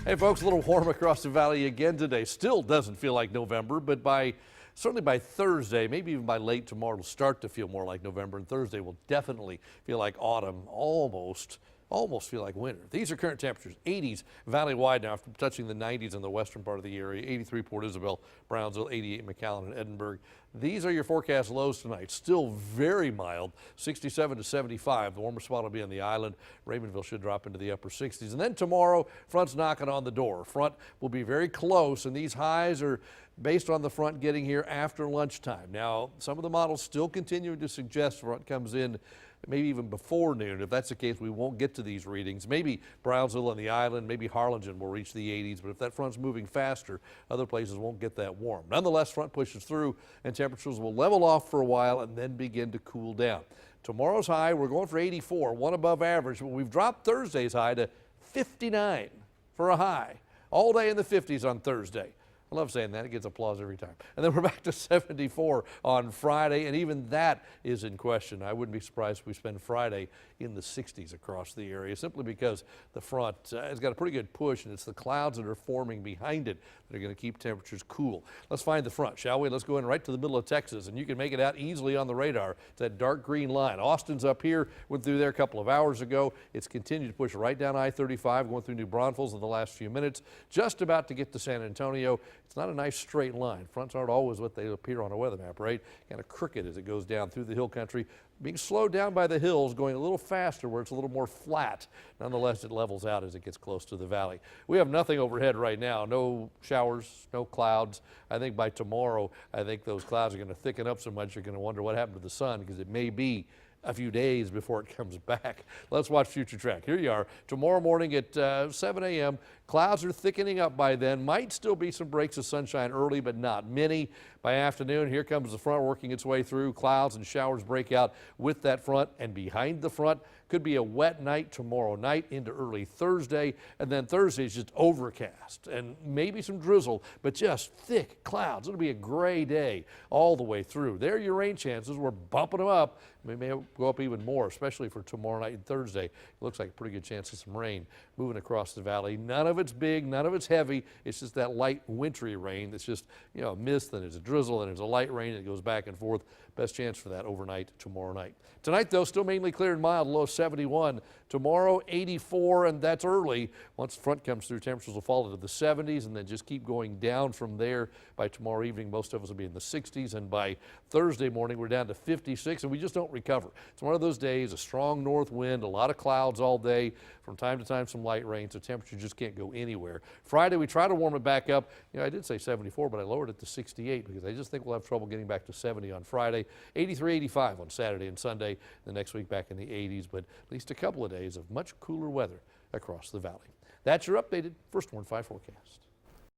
Hey folks, a little warm across the valley again today. Still doesn't feel like November, but certainly by Thursday, maybe even by late tomorrow, it'll start to feel more like November, and Thursday will definitely feel like autumn, almost feel like winter. These are current temperatures, 80s valley-wide now after touching the 90s in the western part of the area, 83 Port Isabel, Brownsville, 88 McAllen and Edinburgh. These are your forecast lows tonight. Still very mild, 67 to 75. The warmest spot will be on the island. Raymondville should drop into the upper 60s. And then tomorrow, front's knocking on the door. Front will be very close, and these highs are based on the front getting here after lunchtime. Now, some of the models still continuing to suggest front comes in maybe even before noon. If that's the case, we won't get to these readings. Maybe Brownsville and the island, maybe Harlingen will reach the 80s, but if that front's moving faster, other places won't get that warm. Nonetheless, front pushes through and temperatures will level off for a while and then begin to cool down. Tomorrow's high, we're going for 84, one above average, but we've dropped Thursday's high to 59 for a high. All day in the 50s on Thursday. I love saying that. It gets applause every time. And then we're back to 74 on Friday, and even that is in question. I wouldn't be surprised if we spend Friday in the 60s across the area, simply because the front has got a pretty good push, and it's the clouds that are forming behind it that are going to keep temperatures cool. Let's find the front, shall we? Let's go in right to the middle of Texas, and you can make it out easily on the radar. It's that dark green line. Austin's up here, went through there a couple of hours ago. It's continued to push right down I-35, going through New Braunfels in the last few minutes, just about to get to San Antonio. It's not a nice straight line. Fronts aren't always what they appear on a weather map, right? Kind of crooked as it goes down through the hill country, being slowed down by the hills, going a little faster where it's a little more flat. Nonetheless, it levels out as it gets close to the valley. We have nothing overhead right now. No showers, no clouds. I think by tomorrow, I think those clouds are going to thicken up so much you're going to wonder what happened to the sun, because it may be a few days before it comes back. Let's watch Future Track. Here you are. Tomorrow morning at 7 a.m. Clouds are thickening up by then. Might still be some breaks of sunshine early, but not many. By afternoon, here comes the front working its way through. Clouds and showers break out with that front, and behind the front could be a wet night tomorrow night into early Thursday, and then Thursday is just overcast and maybe some drizzle, but just thick clouds. It'll be a gray day all the way through. There are your rain chances. We're bumping them up. We may go up even more, especially for tomorrow night and Thursday. It looks like a pretty good chance of some rain moving across the valley. None of it's big, none of it's heavy. It's just that light wintry rain that's just, you know, a mist, and there's a drizzle, and there's a light rain that goes back and forth. Best chance for that overnight tomorrow night. Tonight, though, still mainly clear and mild, low 71. Tomorrow, 84, and that's early. Once the front comes through, temperatures will fall into the 70s and then just keep going down from there. By tomorrow evening, most of us will be in the 60s, and by Thursday morning, we're down to 56, and we just don't recover. It's one of those days, a strong north wind, a lot of clouds all day, from time to time some light rain, so temperature just can't go anywhere. Friday, we try to warm it back up. You know, I did say 74, but I lowered it to 68 because I just think we'll have trouble getting back to 70 on Friday. 83, 85 on Saturday and Sunday. The next week back in the 80s, but at least a couple of days of much cooler weather across the valley. That's your updated First Warn 5 forecast.